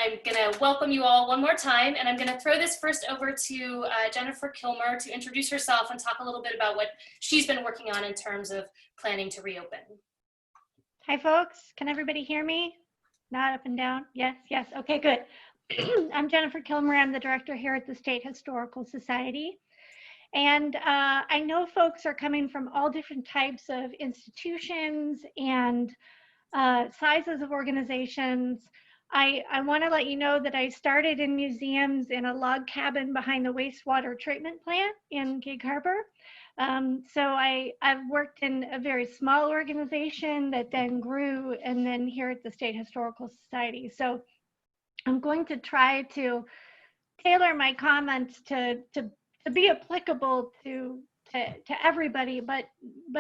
I'm gonna welcome you all one more time, and I'm gonna throw this first over to Jennifer Kilmer to introduce herself and talk a little bit about what she's been working on in terms of planning to reopen. Hi folks, can everybody hear me? Not up and down? Yes, yes, okay, good. I'm Jennifer Kilmer, I'm the director here at the State Historical Society. And I know folks are coming from all different types of institutions and sizes of organizations. I want to let you know that I started in museums in a log cabin behind the wastewater treatment plant in Gig Harbor. So I've worked in a very small organization that then grew, and then here at the State Historical Society. So I'm going to try to tailor my comments to be applicable to everybody, but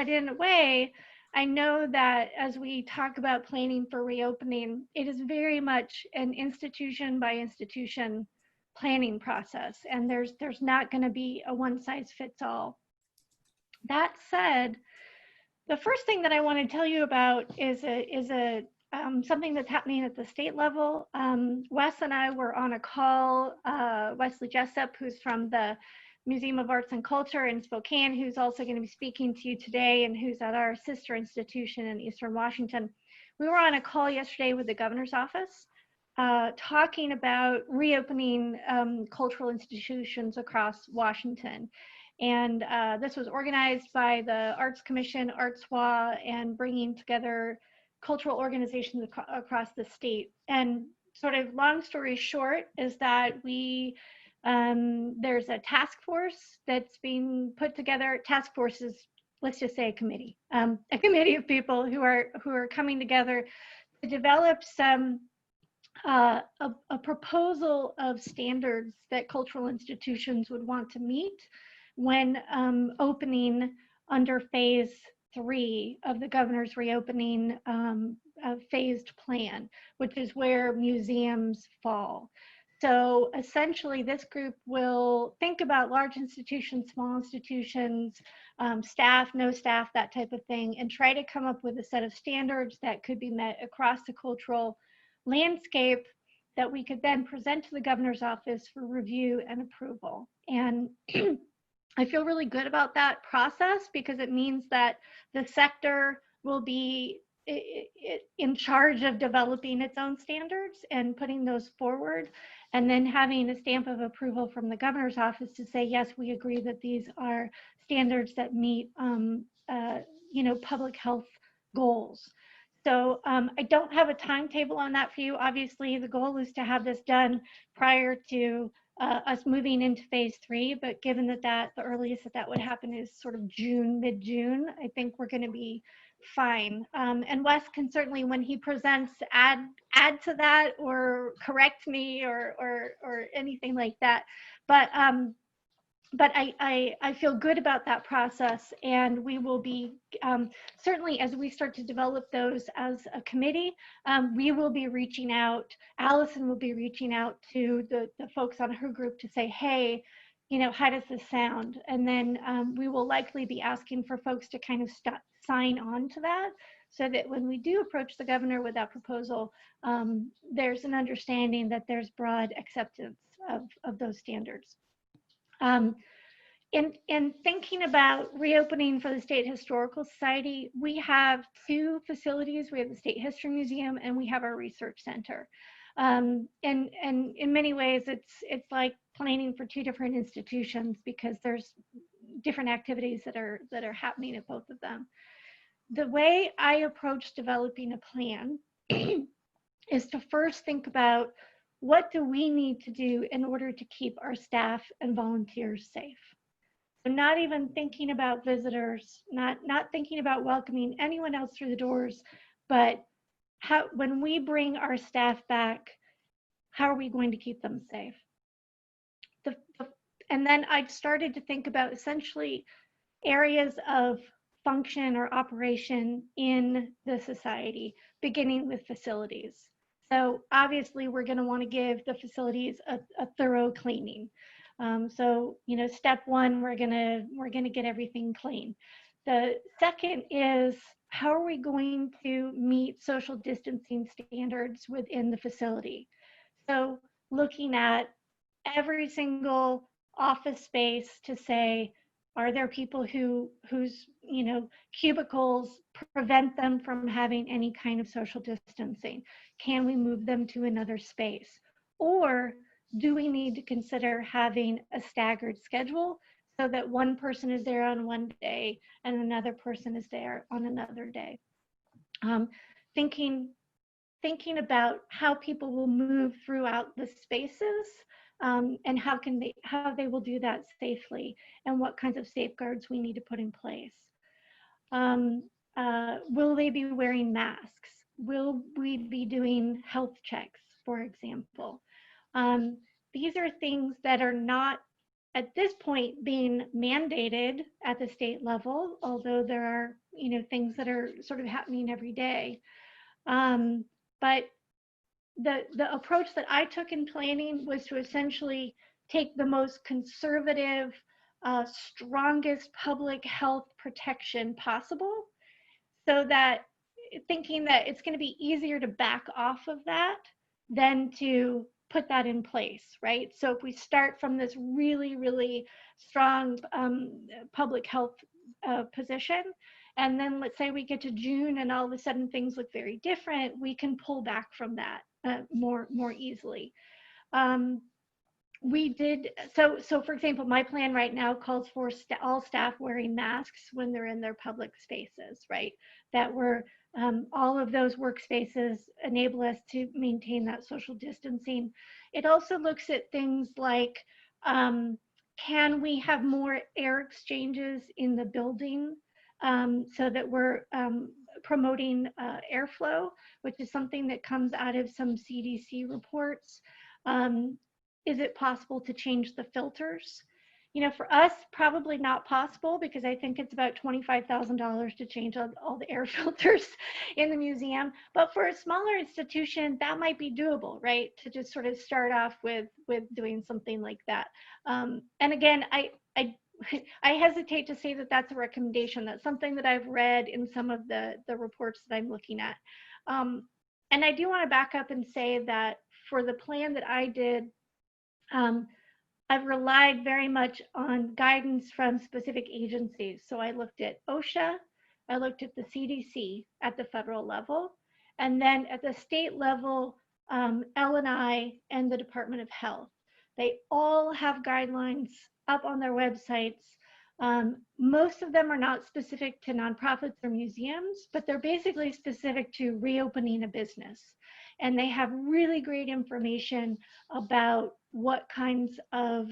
in a way, I know that as we talk about planning for reopening, it is very much an institution by institution planning process, and there's not going to be a one size fits all. That said, the first thing that I want to tell you about is something that's happening at the state level. Wes and I were on a call. Wesley Jessup, who's from the Museum of Arts and Culture in Spokane, who's also going to be speaking to you today and who's at our sister institution in Eastern Washington. We were on a call yesterday with the governor's office talking about reopening cultural institutions across Washington. And this was organized by the Arts Commission, Artswa, and bringing together cultural organizations across the state. And sort of long story short is that there's a task force that's being put together. Task force is, let's just say, a committee of people who are coming together to develop some a proposal of standards that cultural institutions would want to meet when opening under phase 3 of the governor's reopening phased plan, which is where museums fall. So essentially, this group will think about large institutions, small institutions, staff, no staff, that type of thing, and try to come up with a set of standards that could be met across the cultural landscape that we could then present to the governor's office for review and approval. And I feel really good about that process because it means that the sector will be in charge of developing its own standards and putting those forward, and then having a stamp of approval from the governor's office to say, yes, we agree that these are standards that meet public health goals. So I don't have a timetable on that for you. Obviously, the goal is to have this done prior to us moving into phase 3, but given that the earliest that would happen is sort of June, mid-June, I think we're going to be fine. And Wes can certainly, when he presents, add to that or correct me or anything like that. But I feel good about that process, and we will be certainly, as we start to develop those as a committee, we will be reaching out. Allison will be reaching out to the folks on her group to say, hey, how does this sound? And then we will likely be asking for folks to kind of sign on to that, so that when we do approach the governor with that proposal, there's an understanding that there's broad acceptance of those standards. In thinking about reopening for the State Historical Society, we have 2 facilities. We have the State History Museum and we have our research center. And in many ways, it's like planning for 2 different institutions because there's different activities that are happening at both of them. The way I approach developing a plan is to first think about, what do we need to do in order to keep our staff and volunteers safe? So not even thinking about visitors, not thinking about welcoming anyone else through the doors, but when we bring our staff back, how are we going to keep them safe? And then I started to think about essentially areas of function or operation in the society, beginning with facilities. So obviously we're going to want to give the facilities a thorough cleaning. So step 1, we're gonna get everything clean. The second is, how are we going to meet social distancing standards within the facility? So looking at every single office space to say, are there people whose cubicles prevent them from having any kind of social distancing? Can we move them to another space? Or do we need to consider having a staggered schedule so that one person is there on one day and another person is there on another day? Um, thinking thinking about how people will move throughout the spaces, and how they will do that safely, and what kinds of safeguards we need to put in place. Um, will they be wearing masks? Will we be doing health checks, for example? Um, these are things that are not at this point being mandated at the state level, although there are things that are sort of happening every day. But the approach that I took in planning was to essentially take the most conservative, strongest public health protection possible, so that thinking that it's going to be easier to back off of that than to put that in place, right? So if we start from this really, really strong public health position, and then let's say we get to June and all of a sudden things look very different, we can pull back from that more easily. We did so for example, my plan right now calls for all staff wearing masks when they're in their public spaces, right? That we're all of those workspaces enable us to maintain that social distancing. It also looks at things like, can we have more air exchanges in the building, so that we're promoting airflow, which is something that comes out of some CDC reports. Is it possible to change the filters? For us, probably not possible, because I think it's about $25,000 to change all the air filters in the museum. But for a smaller institution, that might be doable, right? To just sort of start off with doing something like that. And again, I hesitate to say that that's a recommendation. That's something that I've read in some of the reports that I'm looking at. And I do want to back up and say that for the plan that I did, I've relied very much on guidance from specific agencies. So I looked at OSHA, I looked at the CDC at the federal level, and then at the state level, L&I and the Department of Health. They all have guidelines up on their websites. Most of them are not specific to nonprofits or museums, but they're basically specific to reopening a business. And they have really great information about what kinds of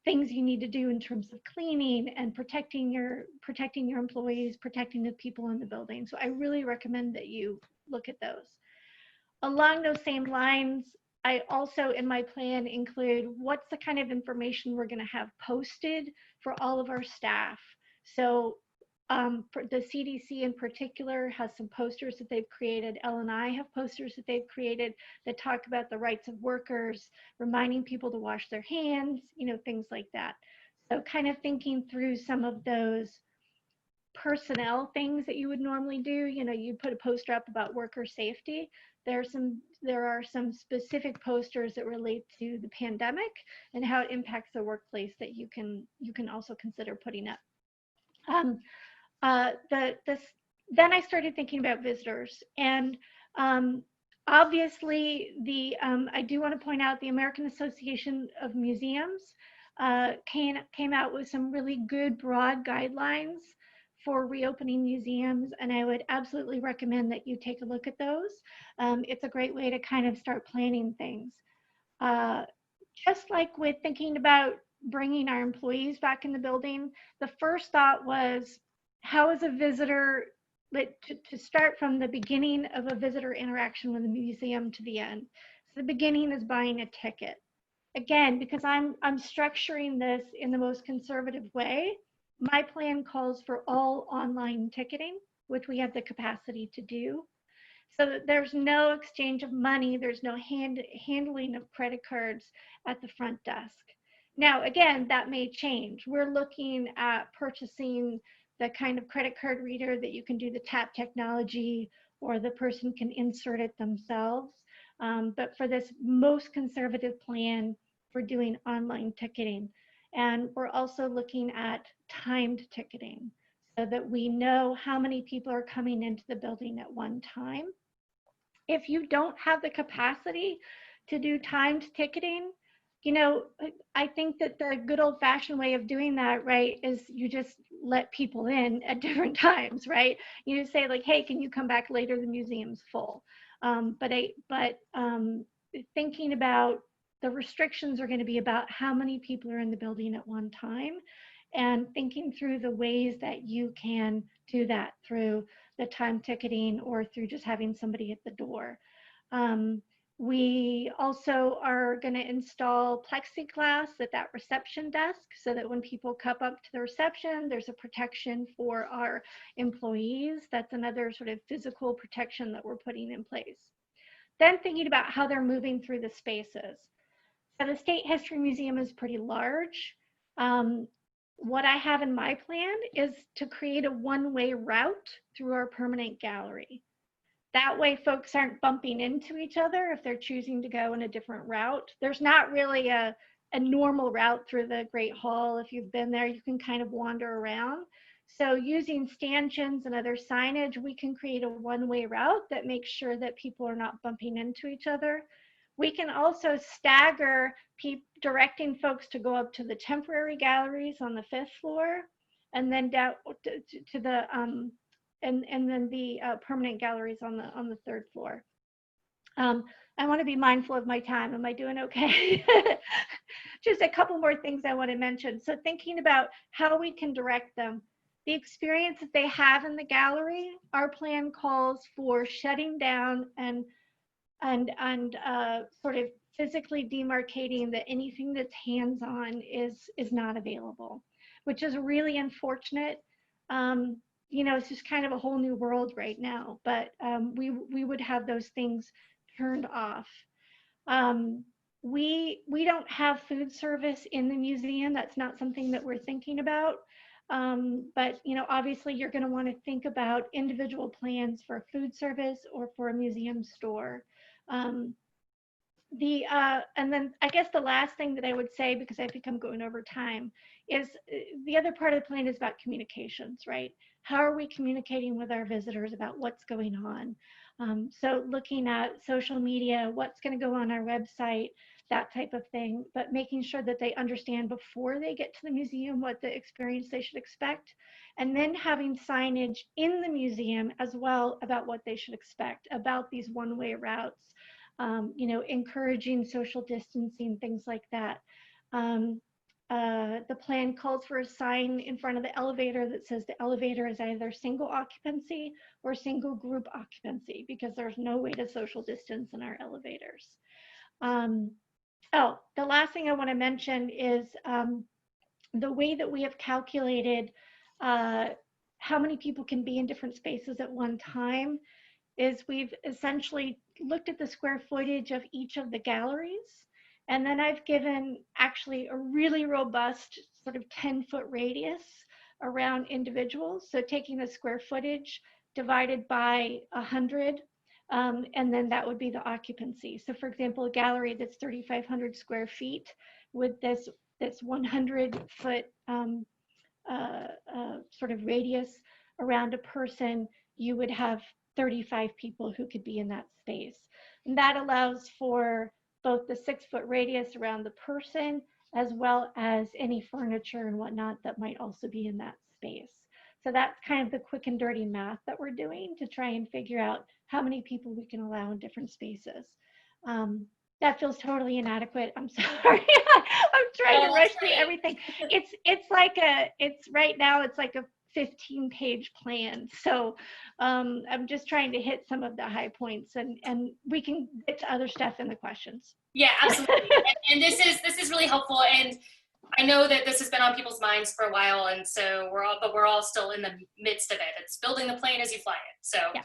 things you need to do in terms of cleaning and protecting your employees, protecting the people in the building. So I really recommend that you look at those. Along those same lines, I also in my plan include what's the kind of information we're going to have posted for all of our staff. So for the CDC in particular has some posters that they've created. L&I have posters that they've created that talk about the rights of workers, reminding people to wash their hands, things like that. So kind of thinking through some of those personnel things that you would normally do. You put a poster up about worker safety. There are some specific posters that relate to the pandemic and how it impacts the workplace that you can also consider putting up. Then I started thinking about visitors, and obviously I do want to point out the American Association of Museums came out with some really good broad guidelines for reopening museums, and I would absolutely recommend that you take a look at those. It's a great way to kind of start planning things. Just like with thinking about bringing our employees back in the building, the first thought was, how is a visitor, to start from the beginning of a visitor interaction with the museum to the end. So the beginning is buying a ticket. Again, because I'm structuring this in the most conservative way, my plan calls for all online ticketing, which we have the capacity to do. So that there's no exchange of money, there's no handling of credit cards at the front desk. Now, again, that may change. We're looking at purchasing the kind of credit card reader that you can do the tap technology, or the person can insert it themselves. but for this most conservative plan for doing online ticketing. And we're also looking at timed ticketing so that we know how many people are coming into the building at one time. If you don't have the capacity to do timed ticketing, you know, I think that the good old fashioned way of doing that, right, is you just let people in at different times, right? You just say like, hey, can you come back later? The museum's full. But thinking about the restrictions are going to be about how many people are in the building at one time, and thinking through the ways that you can do that through the time ticketing or through just having somebody at the door. We also are going to install plexiglass at that reception desk so that when people come up to the reception, there's a protection for our employees. That's another sort of physical protection that we're putting in place. Then thinking about how they're moving through the spaces. So the State History Museum is pretty large. What I have in my plan is to create a one-way route through our permanent gallery. That way folks aren't bumping into each other if they're choosing to go in a different route. There's not really a normal route through the Great Hall. If you've been there, you can kind of wander around. So using stanchions and other signage, we can create a one-way route that makes sure that people are not bumping into each other. We can also stagger directing folks to go up to the temporary galleries on the 5th floor, and then down to the and then the permanent galleries on the 3rd floor. I want to be mindful of my time. Am I doing okay? Just a couple more things I want to mention. So thinking about how we can direct them. The experience that they have in the gallery, our plan calls for shutting down and sort of physically demarcating that anything that's hands-on is not available, which is really unfortunate. You know, it's just kind of a whole new world right now, but we would have those things turned off. We don't have food service in the museum. That's not something that we're thinking about. But you know, obviously you're going to want to think about individual plans for food service or for a museum store. And then I guess the last thing that I would say, because I think I'm going over time, is the other part of the plan is about communications, right? How are we communicating with our visitors about what's going on? So looking at social media, what's going to go on our website, that type of thing, but making sure that they understand before they get to the museum what the experience they should expect, and then having signage in the museum as well about what they should expect about these one-way routes, you know, encouraging social distancing, things like that. The plan calls for a sign in front of the elevator that says the elevator is either single occupancy or single group occupancy, because there's no way to social distance in our elevators. Oh, the last thing I want to mention is the way that we have calculated how many people can be in different spaces at one time is we've essentially looked at the square footage of each of the galleries. And then I've given actually a really robust sort of 10-foot radius around individuals. So taking the square footage divided by 100, and then that would be the occupancy. So for example, a gallery that's 3,500 square feet with this 100-foot sort of radius around a person, you would have 35 people who could be in that space. And that allows for both the 6-foot radius around the person, as well as any furniture and whatnot that might also be in that space. So that's kind of the quick and dirty math that we're doing to try and figure out how many people we can allow in different spaces. That feels totally inadequate. I'm sorry. I'm trying to rush through everything. It's right now it's like a 15-page plan. So I'm just trying to hit some of the high points, and we can get to other stuff in the questions. Yeah, absolutely. and this is really helpful. And I know that this has been on people's minds for a while, and so we're all still in the midst of it. It's building the plane as you fly it. So Yeah.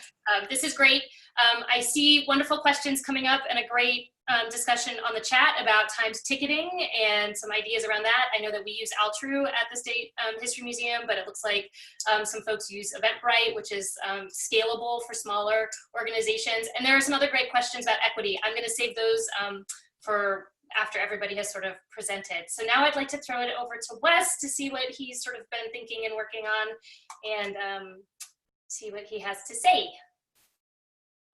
this is great. I see wonderful questions coming up and a great discussion on the chat about timed ticketing and some ideas around that. I know that we use Altru at the State History Museum, but it looks like some folks use Eventbrite, which is scalable for smaller organizations. And there are some other great questions about equity. I'm going to save those for after everybody has sort of presented. So now I'd like to throw it over to Wes to see what he's sort of been thinking and working on, and see what he has to say.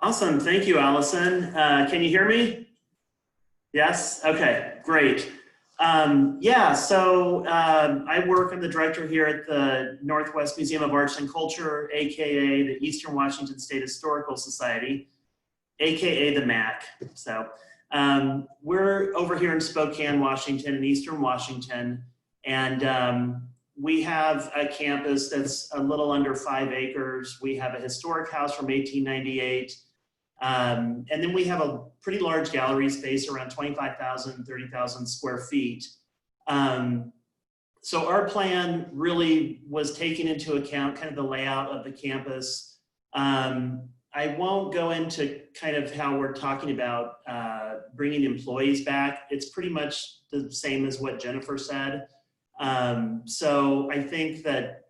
Awesome, thank you, Allison. Can you hear me? Yes, okay, great. Yeah, so I work, I'm the director here at the Northwest Museum of Arts and Culture, AKA the Eastern Washington State Historical Society, AKA the MAC. So we're over here in Spokane, Washington, in Eastern Washington, and we have a campus that's a little under 5 acres. We have a historic house from 1898. And then we have a pretty large gallery space, around 25,000, 30,000 square feet. So our plan really was taking into account kind of the layout of the campus. I won't go into kind of how we're talking about bringing employees back. It's pretty much the same as what Jennifer said. So I think that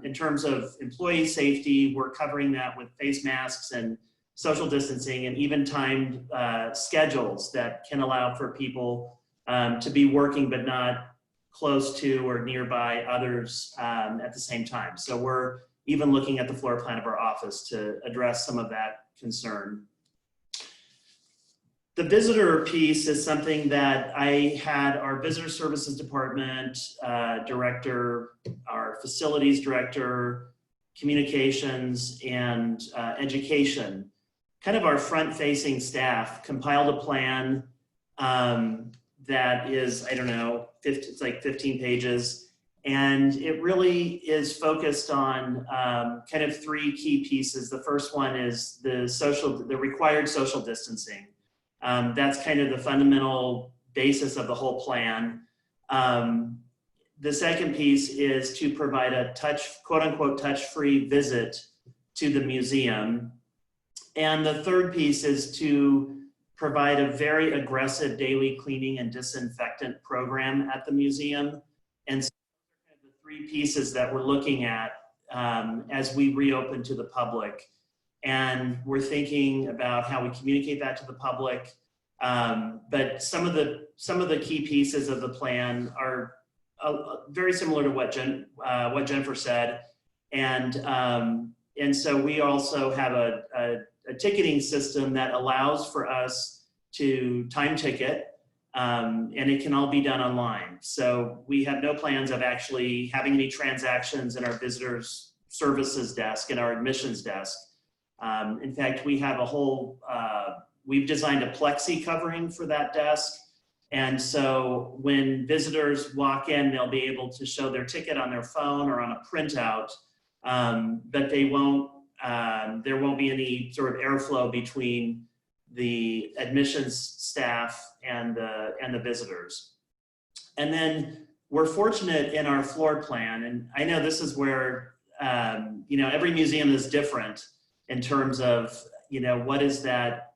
in terms of employee safety, we're covering that with face masks and social distancing, and even timed schedules that can allow for people to be working but not close to or nearby others at the same time. So we're even looking at the floor plan of our office to address some of that concern. The visitor piece is something that I had our visitor services department director, our facilities director, communications, and education, kind of our front-facing staff, compiled a plan that is, I don't know, it's like 15 pages. And it really is focused on kind of 3 key pieces. The first one is the required social distancing. That's kind of the fundamental basis of the whole plan. The second piece is to provide a quote unquote, touch-free visit to the museum. And the third piece is to provide a very aggressive daily cleaning and disinfectant program at the museum. And so the 3 pieces that we're looking at as we reopen to the public. And we're thinking about how we communicate that to the public. But some of the key pieces of the plan are very similar to what Jennifer said. And so we also have a ticketing system that allows for us to time ticket, and it can all be done online. So we have no plans of actually having any transactions in our visitors services desk and our admissions desk. In fact, we have a whole, we've designed a plexi covering for that desk. And so when visitors walk in, they'll be able to show their ticket on their phone or on a printout, but they won't, there won't be any sort of airflow between the admissions staff and the visitors. And then we're fortunate in our floor plan, and I know this is where, you know, every museum is different in terms of, you know, what does that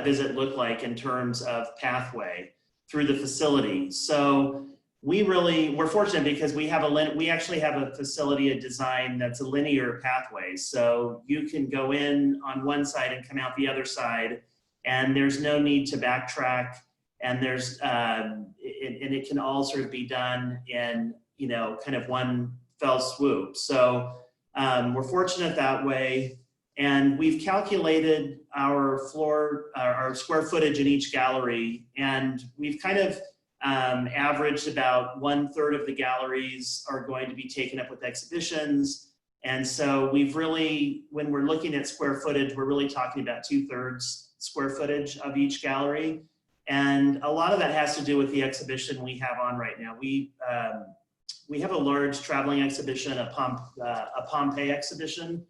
visit look like in terms of pathway through the facility. So we're fortunate because we actually have a facility, a design that's a linear pathway. So you can go in on one side and come out the other side, and there's no need to backtrack. And there's, and it can all sort of be done in, you know, kind of one fell swoop. So we're fortunate that way. And we've calculated our our square footage in each gallery, and we've kind of averaged about 1/3 of the galleries are going to be taken up with exhibitions. And so we've really, when we're looking at square footage, we're really talking about 2/3 square footage of each gallery. And a lot of that has to do with the exhibition we have on right now. We have a large traveling exhibition, a Pompeii exhibition.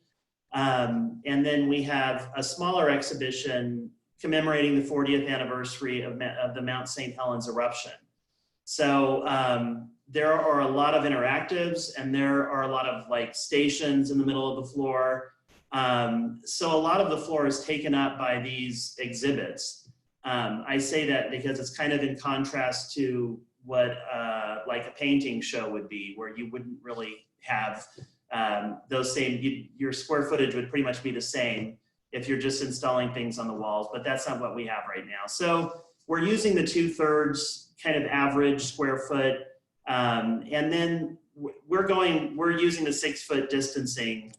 And then we have a smaller exhibition commemorating the 40th anniversary of the Mount St. Helens eruption. So there are a lot of interactives, and there are a lot of like stations in the middle of the floor. So a lot of the floor is taken up by these exhibits. I say that because it's kind of in contrast to what like a painting show would be, where you wouldn't really have those same, your square footage would pretty much be the same if you're just installing things on the walls, but that's not what we have right now. So we're using the 2/3 kind of average square foot, and then we're using the 6 foot distancing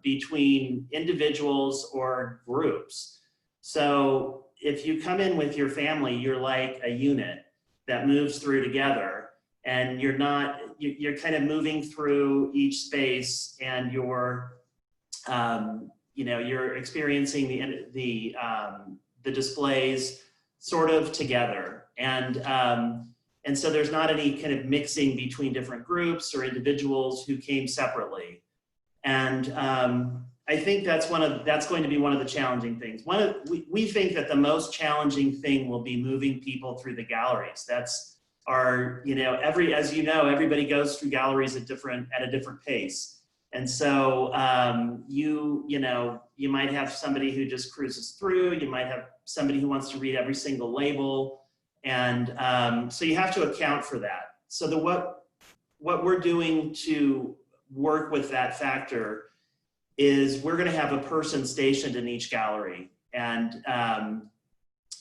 between individuals or groups. So if you come in with your family, you're like a unit that moves through together, and you're kind of moving through each space, and you're you're experiencing the displays sort of together, and so there's not any kind of mixing between different groups or individuals who came separately. And I think that's going to be one of the challenging things. We think that the most challenging thing will be moving people through the galleries. That's our, as you know, everybody goes through galleries at a different pace. And so you might have somebody who just cruises through, you might have somebody who wants to read every single label. And so you have to account for that. So what we're doing to work with that factor is we're going to have a person stationed in each gallery, and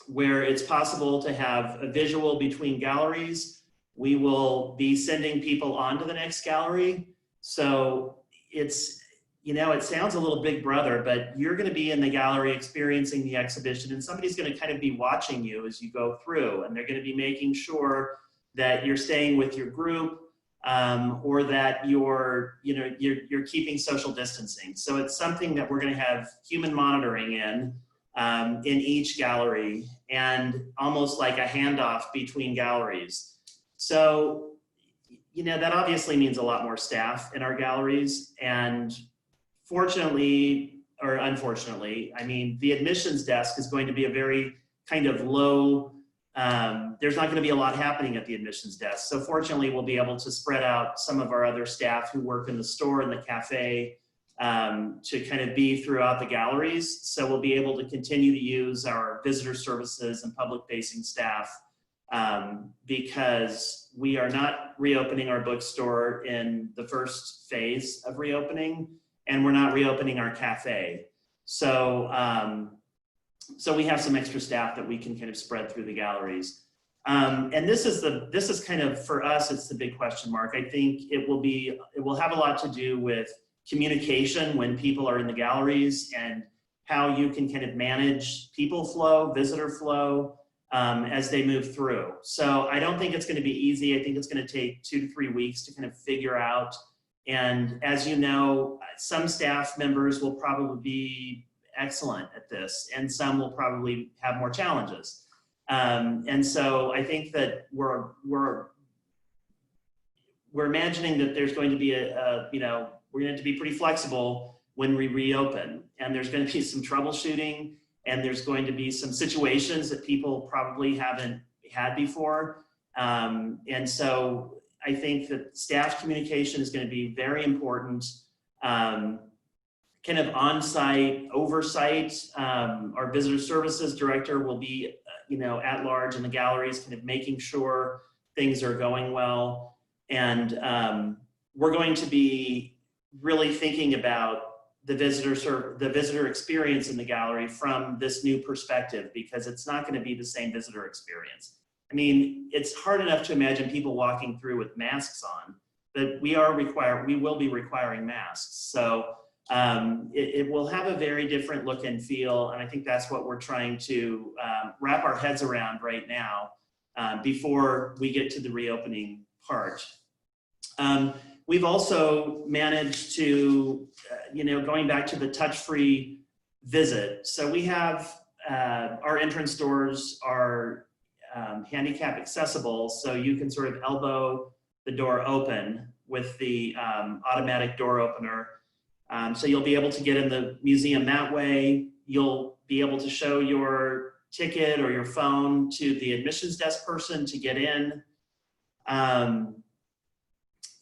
where it's possible to have a visual between galleries, we will be sending people on to the next gallery. So it's, it sounds a little Big Brother, but you're going to be in the gallery experiencing the exhibition, and somebody's going to kind of be watching you as you go through, and they're going to be making sure that you're staying with your group, or that you're keeping social distancing. So it's something that we're going to have human monitoring in each gallery, and almost like a handoff between galleries. So, that obviously means a lot more staff in our galleries, and fortunately, or unfortunately, the admissions desk is going to be a very kind of low, there's not going to be a lot happening at the admissions desk. So fortunately, we'll be able to spread out some of our other staff who work in the store and the cafe to kind of be throughout the galleries. So we'll be able to continue to use our visitor services and public facing staff, because we are not reopening our bookstore in the first phase of reopening, and we're not reopening our cafe. So, so we have some extra staff that we can kind of spread through the galleries. And this is kind of, for us, it's the big question mark. I think it will have a lot to do with communication when people are in the galleries, and how you can kind of manage people flow, visitor flow, as they move through. So I don't think it's going to be easy. I think it's going to take 2 to 3 weeks to kind of figure out. And as you know, some staff members will probably be excellent at this, and some will probably have more challenges. And so I think that we're imagining that there's going to be we're going to be pretty flexible when we reopen, and there's going to be some troubleshooting, and there's going to be some situations that people probably haven't had before. And so I think that staff communication is going to be very important. Kind of on-site oversight. Our visitor services director will be, at large in the galleries, kind of making sure things are going well. And we're going to be really thinking about the visitor experience in the gallery from this new perspective, because it's not going to be the same visitor experience. It's hard enough to imagine people walking through with masks on, but we will be requiring masks. So it will have a very different look and feel, and I think that's what we're trying to wrap our heads around right now before we get to the reopening part. We've also managed to, going back to the touch-free visit. So we have, our entrance doors are handicap accessible, so you can sort of elbow the door open with the automatic door opener. So you'll be able to get in the museum that way. You'll be able to show your ticket or your phone to the admissions desk person to get in. And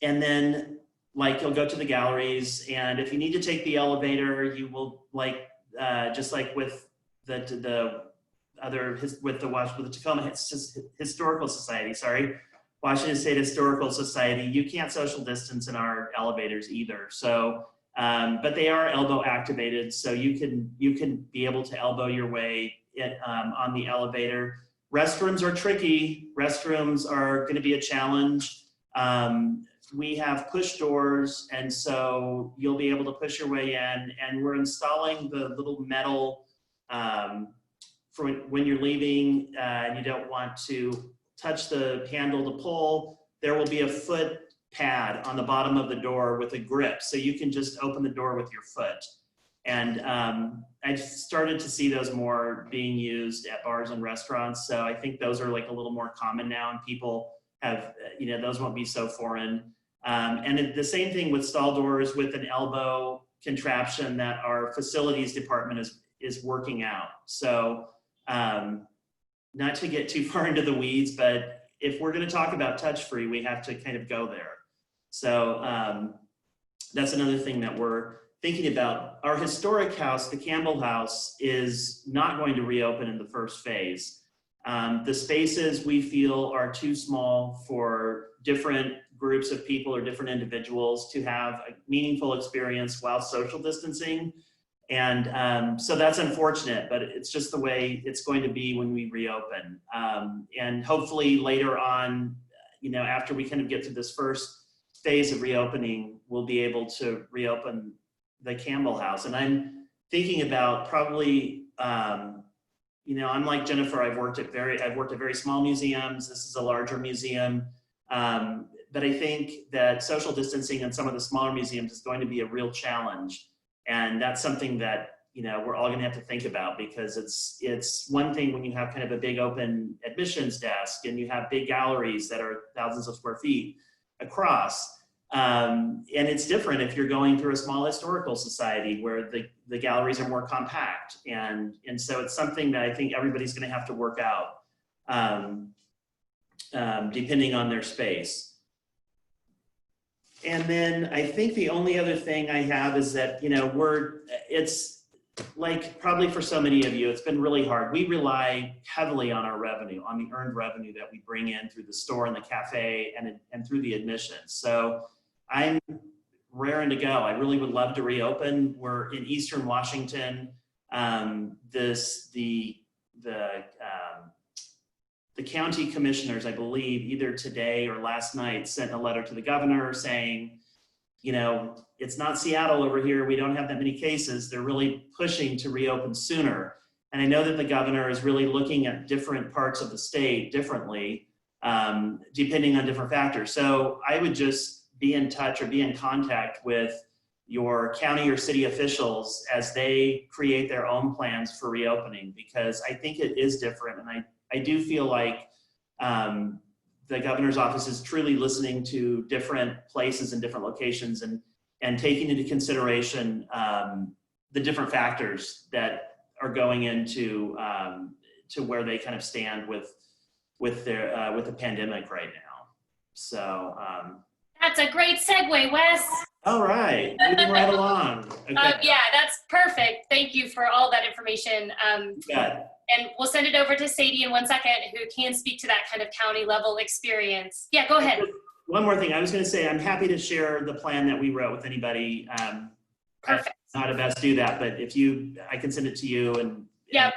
then like you'll go to the galleries, and if you need to take the elevator, you will just like with the Tacoma Historical Society, Washington State Historical Society, you can't social distance in our elevators either. So, but they are elbow activated, so you can be able to elbow your way on the elevator. Restrooms are tricky. Restrooms are going to be a challenge. We have push doors, and so you'll be able to push your way in, and we're installing the little metal for when you're leaving and you don't want to touch the handle to pull. There will be a foot pad on the bottom of the door with a grip, so you can just open the door with your foot. And I've started to see those more being used at bars and restaurants, so I think those are like a little more common now, and people have, those won't be so foreign. And the same thing with stall doors with an elbow contraption that our facilities department is working out. So not to get too far into the weeds, but if we're going to talk about touch-free, we have to kind of go there. So that's another thing that we're thinking about. Our historic house, the Campbell House, is not going to reopen in the first phase. The spaces we feel are too small for different groups of people or different individuals to have a meaningful experience while social distancing. And so that's unfortunate, but it's just the way it's going to be when we reopen. And hopefully later on, after we kind of get to this first phase of reopening, we'll be able to reopen the Campbell House. And I'm thinking about probably, I'm like Jennifer, I've worked at very small museums. This is a larger museum. But I think that social distancing in some of the smaller museums is going to be a real challenge. And that's something that, we're all going to have to think about, because it's one thing when you have kind of a big open admissions desk and you have big galleries that are thousands of square feet across. And it's different if you're going through a small historical society where the galleries are more compact. And so it's something that I think everybody's going to have to work out depending on their space. And then I think the only other thing I have is that, it's like probably for so many of you, it's been really hard. We rely heavily on our revenue, on the earned revenue that we bring in through the store and the cafe and through the admissions. So I'm raring to go. I really would love to reopen. We're in Eastern Washington. The county commissioners, I believe, either today or last night sent a letter to the governor saying, it's not Seattle over here. We don't have that many cases. They're really pushing to reopen sooner. And I know that the governor is really looking at different parts of the state differently, depending on different factors. So I would just be in touch or be in contact with your county or city officials as they create their own plans for reopening, because I think it is different. And I do feel like the governor's office is truly listening to different places and different locations and taking into consideration the different factors that are going into to where they kind of stand with the pandemic right now. So that's a great segue, Wes. All right, moving right along. Okay. Yeah, that's perfect. Thank you for all that information. And we'll send it over to Sadie in 1 second, who can speak to that kind of county level experience. Yeah, go ahead. One more thing. I was going to say, I'm happy to share the plan that we wrote with anybody. Perfect. I don't know how to best do that, but I can send it to you, and yep.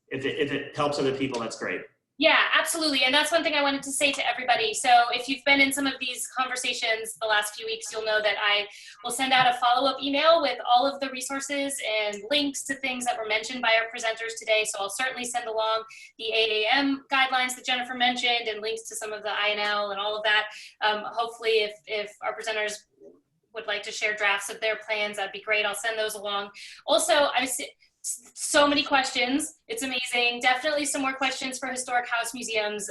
If it helps other people, that's great. Yeah, absolutely. And that's one thing I wanted to say to everybody. So if you've been in some of these conversations the last few weeks, you'll know that I will send out a follow-up email with all of the resources and links to things that were mentioned by our presenters today. So I'll certainly send along the 8 a.m. guidelines that Jennifer mentioned and links to some of the INL and all of that. Hopefully if our presenters would like to share drafts of their plans, that'd be great. I'll send those along. Also, so many questions. It's amazing. Definitely some more questions for historic house museums.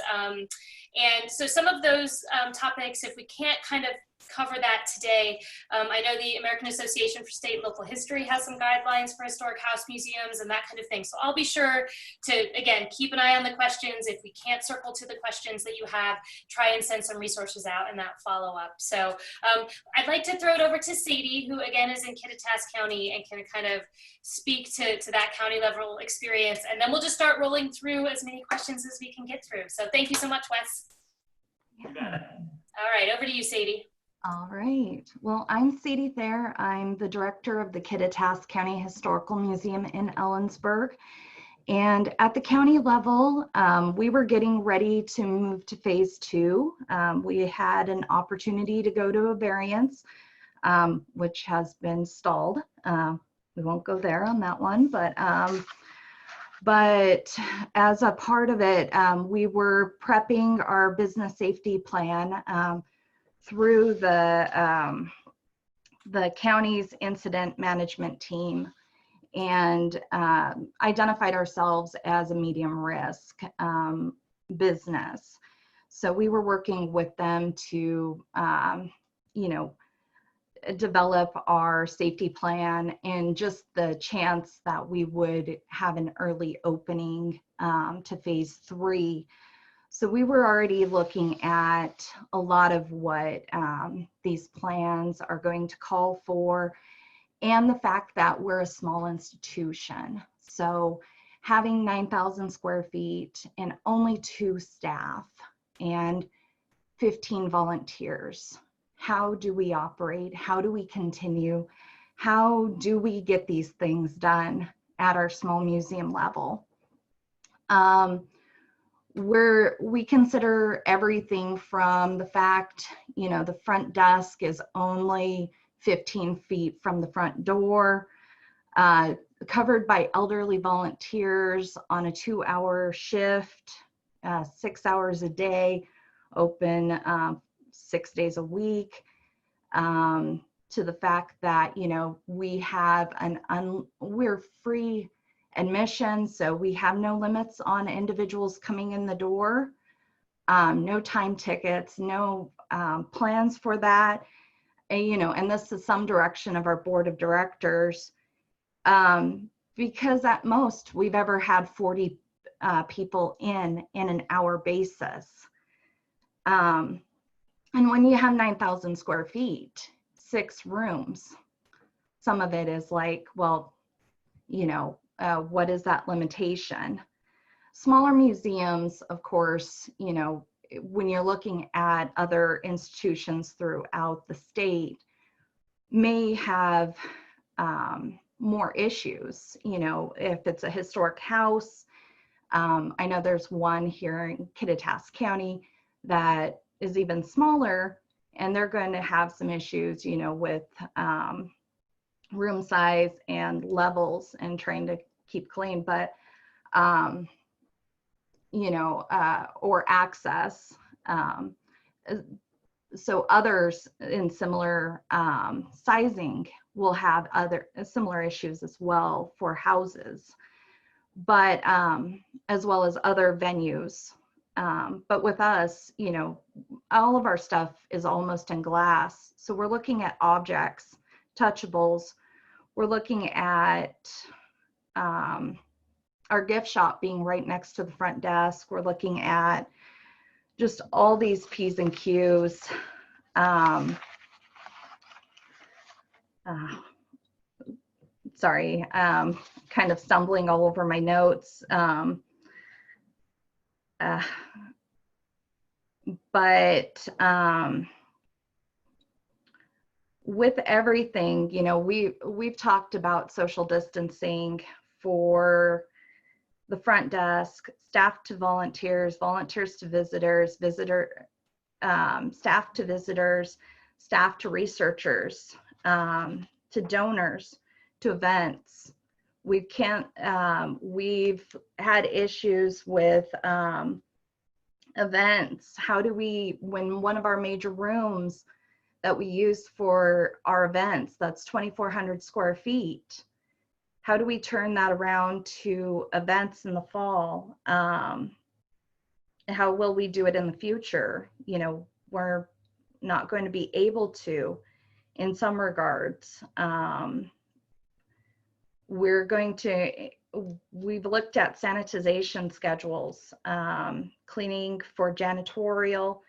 And so some of those topics, if we can't kind of cover that today, I know the American Association for State and Local History has some guidelines for historic house museums and that kind of thing. So I'll be sure to, again, keep an eye on the questions. If we can't circle to the questions that you have, try and send some resources out in that follow-up. So I'd like to throw it over to Sadie, who again is in Kittitas County and can kind of speak to that county level experience. And then we'll just start rolling through as many questions as we can get through. So thank you so much, Wes. You got it. All right, over to you, Sadie. All right. Well, I'm Sadie Thayer. I'm the director of the Kittitas County Historical Museum in Ellensburg. And at the county level, we were getting ready to move to phase 2. We had an opportunity to go to a variance, which has been stalled. We won't go there on that one, but as a part of it, we were prepping our business safety plan through the county's incident management team, and identified ourselves as a medium risk business. So we were working with them to, develop our safety plan and just the chance that we would have an early opening to phase 3. So we were already looking at a lot of what these plans are going to call for, and the fact that we're a small institution. So having 9,000 square feet and only 2 staff and 15 volunteers. How do we operate? How do we continue? How do we get these things done at our small museum level? We consider everything from the fact, the front desk is only 15 feet from the front door, covered by elderly volunteers on a 2-hour shift, 6 hours a day, open 6 days a week, to the fact that, we have we're free admission, so we have no limits on individuals coming in the door, no time tickets, no plans for that, and this is some direction of our board of directors, because at most we've ever had 40 people in an hour basis. And when you have 9,000 square feet, 6 rooms, some of it is like, well, what is that limitation? Smaller museums, of course, when you're looking at other institutions throughout the state, may have more issues, if it's a historic house. I know there's one here in Kittitas County that is even smaller, and they're going to have some issues, with room size and levels and trying to keep clean, but or access. So others in similar sizing will have other similar issues as well for houses, but as well as other venues. But with us, all of our stuff is almost in glass. So we're looking at objects, touchables. We're looking at our gift shop being right next to the front desk. We're looking at just all these P's and Q's. Sorry, kind of stumbling all over my notes. But with everything, we've talked about social distancing for the front desk, staff to volunteers, volunteers to visitors, staff to visitors, staff to researchers, to donors, to events. We've had issues with events. How do we, when one of our major rooms that we use for our events, that's 2,400 square feet, how do we turn that around to events in the fall? how will we do it in the future? You know, we're not going to be able to in some regards. We've looked at sanitization schedules, cleaning for janitorial,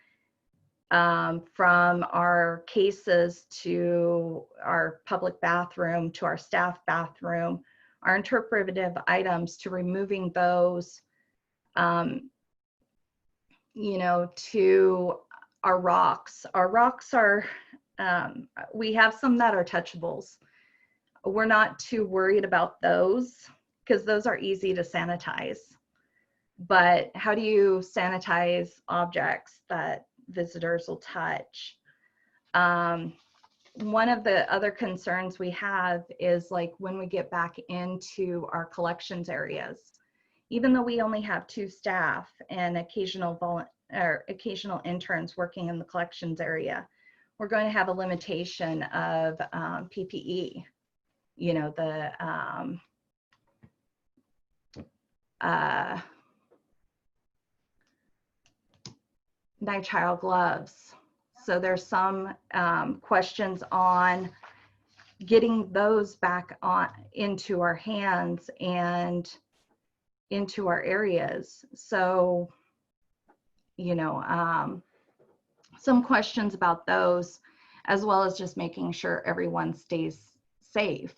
from our cases to our public bathroom, to our staff bathroom, our interpretive items, to removing those, you know, to our rocks. Our rocks are, we have some that are touchables. We're not too worried about those because those are easy to sanitize. But how do you sanitize objects that visitors will touch? One of the other concerns we have is like when we get back into our collections areas, even though we only have 2 staff and occasional interns working in the collections area, we're going to have a limitation of PPE. You know, the nitrile gloves. So there's some questions on getting those back on into our hands and into our areas. So, you know, some questions about those, as well as just making sure everyone stays safe.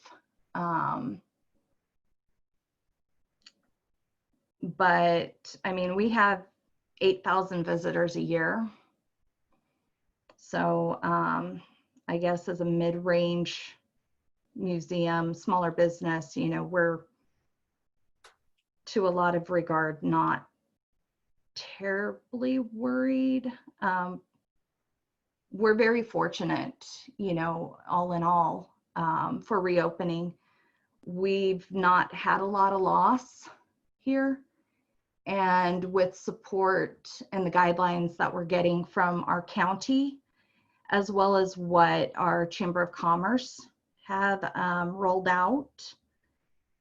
But I mean, we have 8,000 visitors a year. So I guess as a mid-range museum, smaller business, you know, we're to a lot of regard not terribly worried. We're very fortunate, you know, all in all, for reopening. We've not had a lot of loss here. And with support and the guidelines that we're getting from our county, as well as what our Chamber of Commerce have rolled out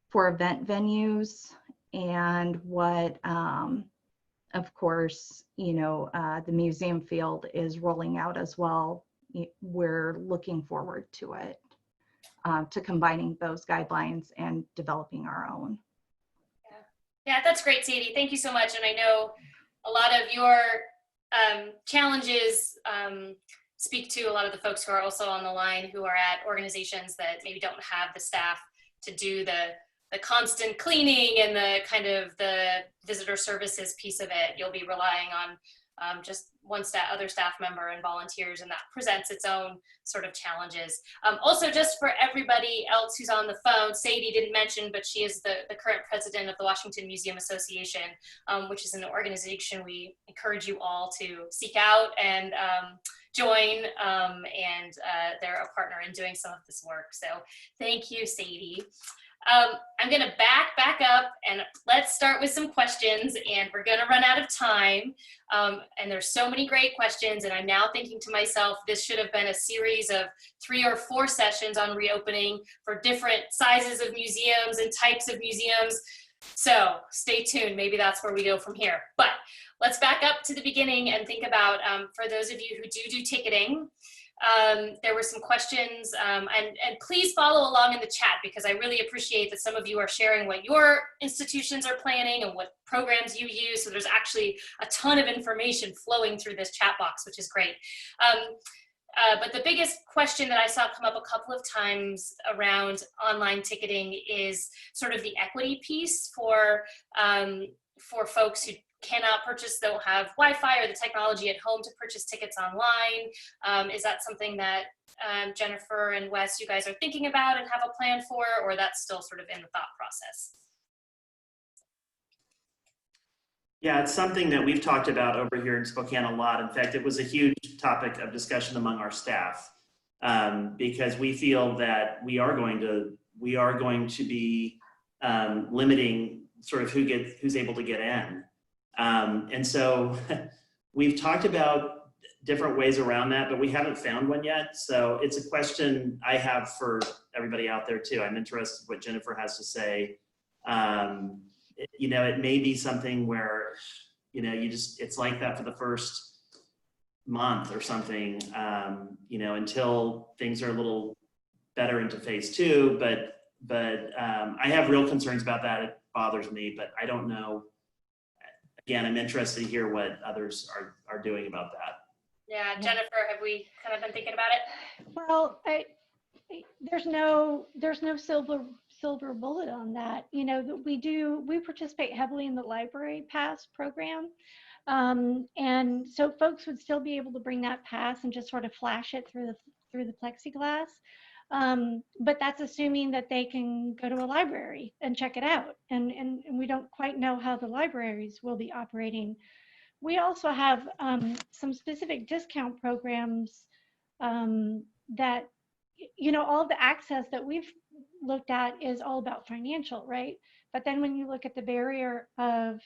for event venues, and what, of course, you know, the museum field is rolling out as well. We're looking forward to it, to combining those guidelines and developing our own. Yeah, that's great, Sadie. Thank you so much. And I know a lot of your challenges speak to a lot of the folks who are also on the line who are at organizations that maybe don't have the staff to do the constant cleaning and the kind of the visitor services piece of it. You'll be relying on just one other staff member and volunteers, and that presents its own sort of challenges. Also, just for everybody else who's on the phone, Sadie didn't mention, but she is the current president of the Washington Museum Association, which is an organization we encourage you all to seek out and join, and they're a partner in doing some of this work. So thank you, Sadie. I'm gonna back up and let's start with some questions, and we're gonna run out of time. And there's so many great questions, and I'm now thinking to myself, this should have been a series of 3 or 4 sessions on reopening for different sizes of museums and types of museums. So stay tuned, maybe that's where we go from here. But let's back up to the beginning and think about, for those of you who do ticketing, there were some questions, and please follow along in the chat, because I really appreciate that some of you are sharing what your institutions are planning and what programs you use. So there's actually a ton of information flowing through this chat box, which is great. But the biggest question that I saw come up a couple of times around online ticketing is sort of the equity piece for folks who cannot purchase, don't have Wi-Fi or the technology at home to purchase tickets online. Is that something that Jennifer and Wes, you guys are thinking about and have a plan for, or that's still sort of in the thought process? Yeah, it's something that we've talked about over here in Spokane a lot. In fact, it was a huge topic of discussion among our staff, because we feel that we are going to be limiting sort of who's able to get in. And so we've talked about different ways around that, but we haven't found one yet. So it's a question I have for everybody out there too. I'm interested what Jennifer has to say. You know, it may be something where, you know, it's like that for the first month or something, you know, until things are a little better into phase 2. But I have real concerns about that. It bothers me, but I don't know. Again, I'm interested to hear what others are doing about that. Yeah, Jennifer, have we kind of been thinking about it? Well, there's no silver bullet on that. You know, we participate heavily in the library pass program. And so folks would still be able to bring that pass and just sort of flash it through the plexiglass. But that's assuming that they can go to a library and check it out. And we don't quite know how the libraries will be operating. We also have some specific discount programs that, you know, all the access that we've looked at is all about financial, right? But then when you look at the barrier of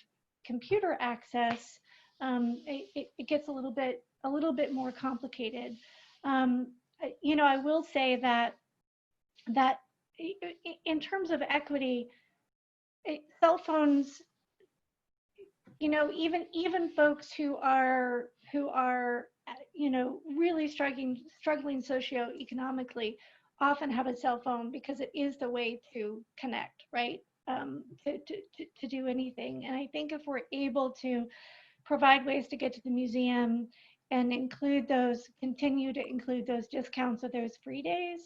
computer access, it gets a little bit more complicated. You know, I will say that in terms of equity, cell phones, you know, even folks who are you know, really struggling socioeconomically often have a cell phone because it is the way to connect, right? To do anything. And I think if we're able to provide ways to get to the museum and continue to include those discounts or those free days,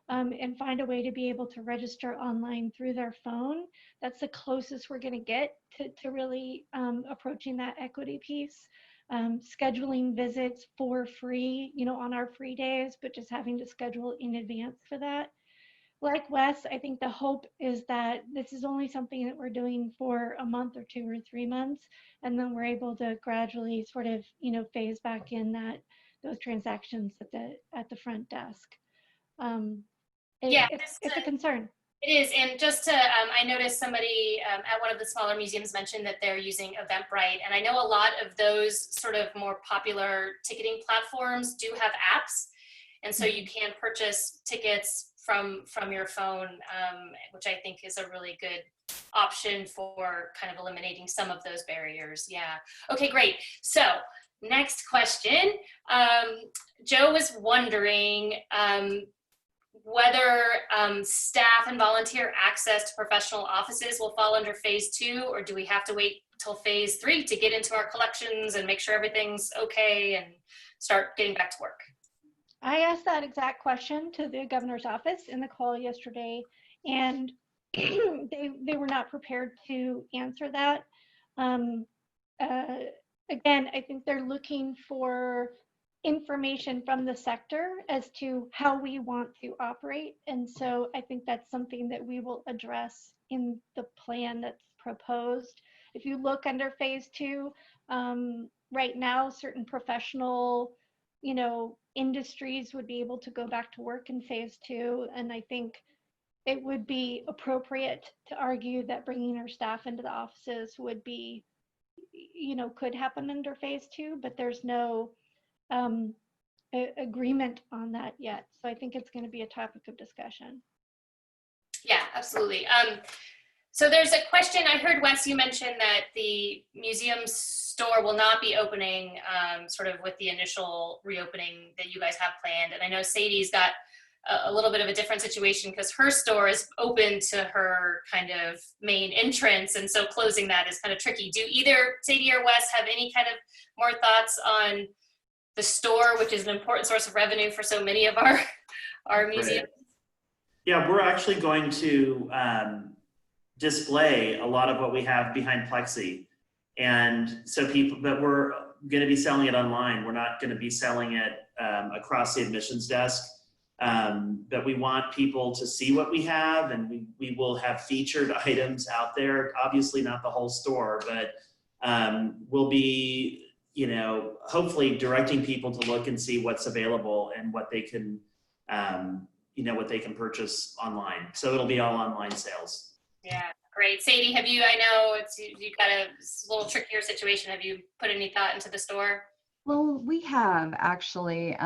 and find a way to be able to register online through their phone, that's the closest we're going to get to really approaching that equity piece. Scheduling visits for free, you know, on our free days, but just having to schedule in advance for that. Like Wes, I think the hope is that this is only something that we're doing for a month or 2 or 3 months, and then we're able to gradually sort of, you know, phase back in those transactions at the front desk. It's a concern. It is, and just to, I noticed somebody at one of the smaller museums mentioned that they're using Eventbrite, and I know a lot of those sort of more popular ticketing platforms do have apps, and so you can purchase tickets from your phone, which I think is a really good option for kind of eliminating some of those barriers. Yeah. Okay, great. So next question. Joe was wondering whether staff and volunteer access to professional offices will fall under phase 2, or do we have to wait till phase 3 to get into our collections and make sure everything's okay and start getting back to work? I asked that exact question to the governor's office in the call yesterday, and they were not prepared to answer that. Again, I think they're looking for information from the sector as to how we want to operate. And so I think that's something that we will address in the plan that's proposed. If you look under phase 2, right now, certain professional, you know, industries would be able to go back to work in phase 2. And I think it would be appropriate to argue that bringing our staff into the offices would be, you know, could happen under phase 2, but there's no agreement on that yet. So I think it's going to be a topic of discussion. Yeah, absolutely. So there's a question. I heard, Wes, you mentioned that the museum store will not be opening sort of with the initial reopening that you guys have planned. And I know Sadie's got a little bit of a different situation because her store is open to her kind of main entrance. And so closing that is kind of tricky. Do either Sadie or Wes have any kind of more thoughts on the store, which is an important source of revenue for so many of our museums? Right. Yeah, we're actually going to display a lot of what we have behind plexi. And so but we're going to be selling it online. We're not going to be selling it across the admissions desk. But we want people to see what we have, and we will have featured items out there. Obviously not the whole store, but we'll be, you know, hopefully directing people to look and see what's available and what they can, you know, what they can purchase online. So it'll be all online sales. Yeah, great. Sadie, have you, I know you've got a little trickier situation. Have you put any thought into the store? Well, we have actually.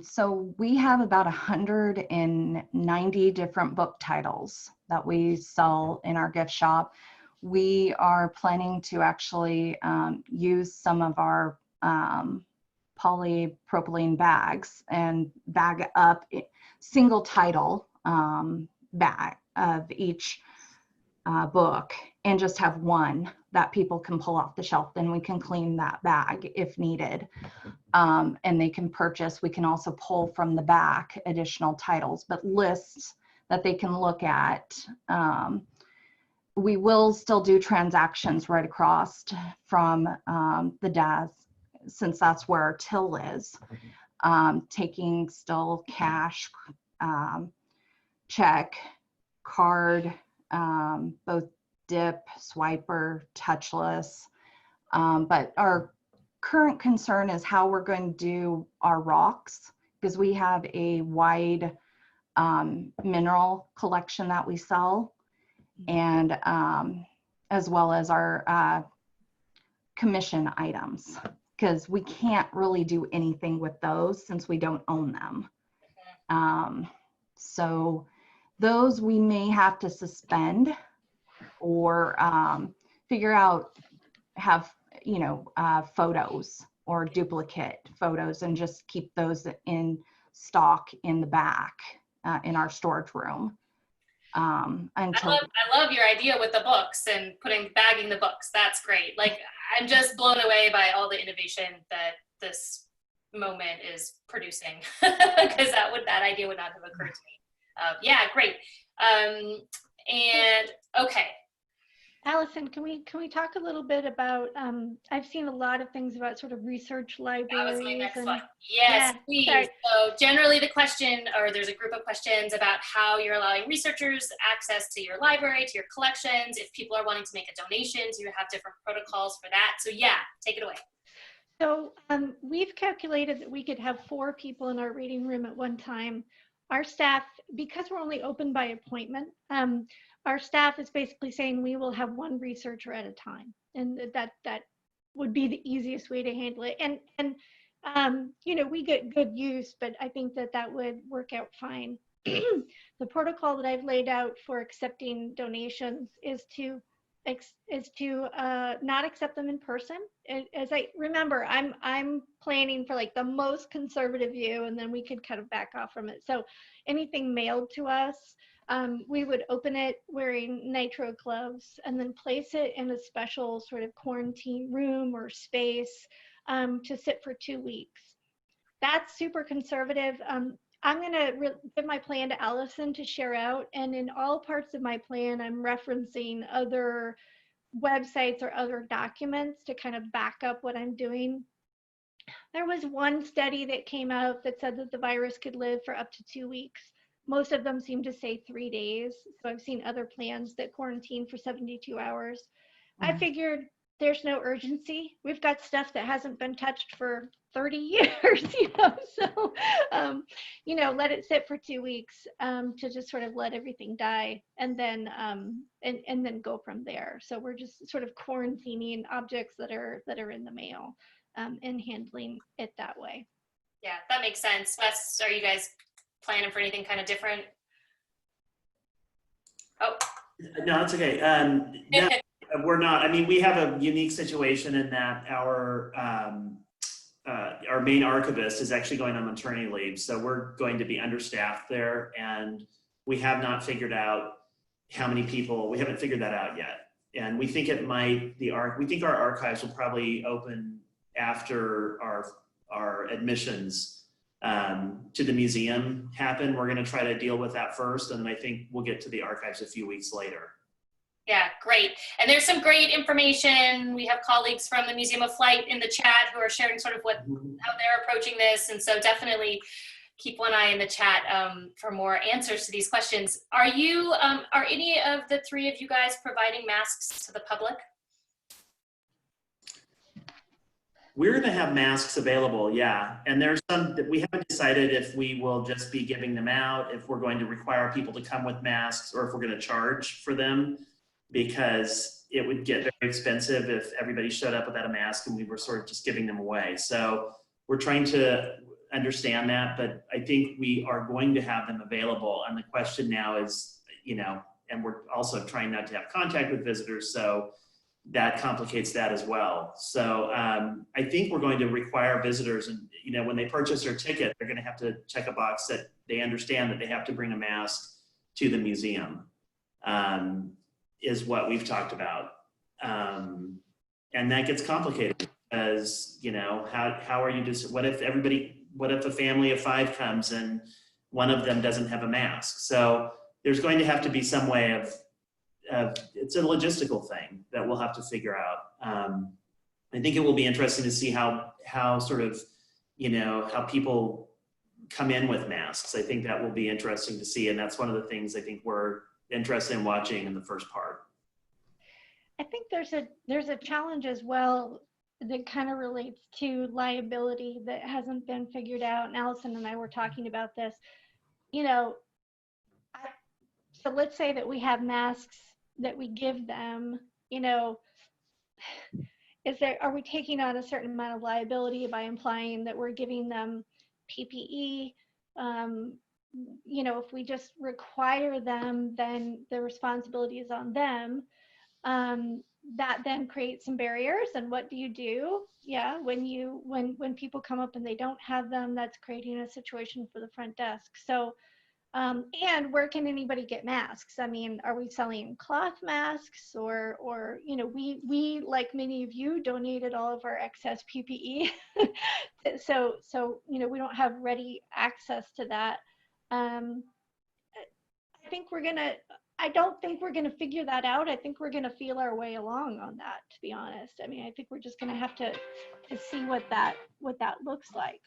So we have about 190 different book titles that we sell in our gift shop. we are planning to actually use some of our polypropylene bags and bag up single title bag of each book and just have one that people can pull off the shelf. Then we can clean that bag if needed. And they can purchase, we can also pull from the back additional titles, but lists that they can look at. We will still do transactions right across from the DAS, since that's where our till is, taking still cash, check, card, both dip, swiper, touchless. But our current concern is how we're going to do our rocks, because we have a wide mineral collection that we sell, and as well as our commission items, because we can't really do anything with those since we don't own them. So those we may have to suspend or figure out, have, you know, photos or duplicate photos and just keep those in stock in the back in our storage room. Until I love your idea with the books and bagging the books. That's great. Like, I'm just blown away by all the innovation that this moment is producing, because that idea would not have occurred to me. Yeah, great. And okay. Allison, can we talk a little bit about, I've seen a lot of things about sort of research libraries. That was my next one. Yes, please. Sorry. So generally the question, or there's a group of questions about how you're allowing researchers access to your library, to your collections. If people are wanting to make a donation, do you have different protocols for that? So yeah, take it away. So we've calculated that we could have 4 people in our reading room at one time. Our staff, because we're only open by appointment, our staff is basically saying we will have 1 researcher at a time, and that would be the easiest way to handle it. And you know, we get good use, but I think that would work out fine. The protocol that I've laid out for accepting donations is to not accept them in person. As I remember, I'm planning for like the most conservative view, and then we could kind of back off from it. So anything mailed to us, we would open it wearing nitro gloves and then place it in a special sort of quarantine room or space to sit for 2 weeks. That's super conservative. I'm going to give my plan to Allison to share out, and in all parts of my plan, I'm referencing other websites or other documents to kind of back up what I'm doing. There was one study that came out that said that the virus could live for up to 2 weeks. Most of them seem to say 3 days. So I've seen other plans that quarantine for 72 hours. I figured there's no urgency. We've got stuff that hasn't been touched for 30 years, you know, so, you know, let it sit for 2 weeks to just sort of let everything die, and then go from there. So we're just sort of quarantining objects that are in the mail and handling it that way. Yeah, that makes sense. Wes, are you guys planning for anything kind of different? Oh. No, it's okay. No, we're not. I mean, we have a unique situation in that our main archivist is actually going on maternity leave, so we're going to be understaffed there, and we have not figured out how many people. We haven't figured that out yet, and we think it might. We think our archives will probably open after our admissions to the museum happen. We're going to try to deal with that first, and then I think we'll get to the archives a few weeks later. Yeah, great. And there's some great information. We have colleagues from the Museum of Flight in the chat who are sharing sort of how they're approaching this. And so definitely keep one eye in the chat for more answers to these questions. Are any of the 3 of you guys providing masks to the public? We're going to have masks available, yeah. And there's some that we haven't decided if we will just be giving them out, if we're going to require people to come with masks, or if we're going to charge for them, because it would get very expensive if everybody showed up without a mask and we were sort of just giving them away. So we're trying to understand that, but I think we are going to have them available. And the question now is, you know, and we're also trying not to have contact with visitors, so that complicates that as well. So I think we're going to require visitors, and when they purchase their ticket, they're going to have to check a box that they understand that they have to bring a mask to the museum, is what we've talked about. And that gets complicated because, how are you just, what if a family of 5 comes and one of them doesn't have a mask? So there's going to have to be some way of it's a logistical thing that we'll have to figure out. I think it will be interesting to see how sort of, how people come in with masks. I think that will be interesting to see. And that's one of the things I think we're interested in watching in the first part. I think there's a challenge as well that kind of relates to liability that hasn't been figured out. And Allison and I were talking about this. So let's say that we have masks that we give them, are we taking on a certain amount of liability by implying that we're giving them PPE? If we just require them, then the responsibility is on them. That then creates some barriers. And what do you do? Yeah, when people come up and they don't have them, that's creating a situation for the front desk. So, and where can anybody get masks? I mean, are we selling cloth masks or we, like many of you, donated all of our excess PPE. so, we don't have ready access to that. I don't think we're gonna figure that out. I think we're gonna feel our way along on that, to be honest. I mean, I think we're just gonna have to see what that looks like.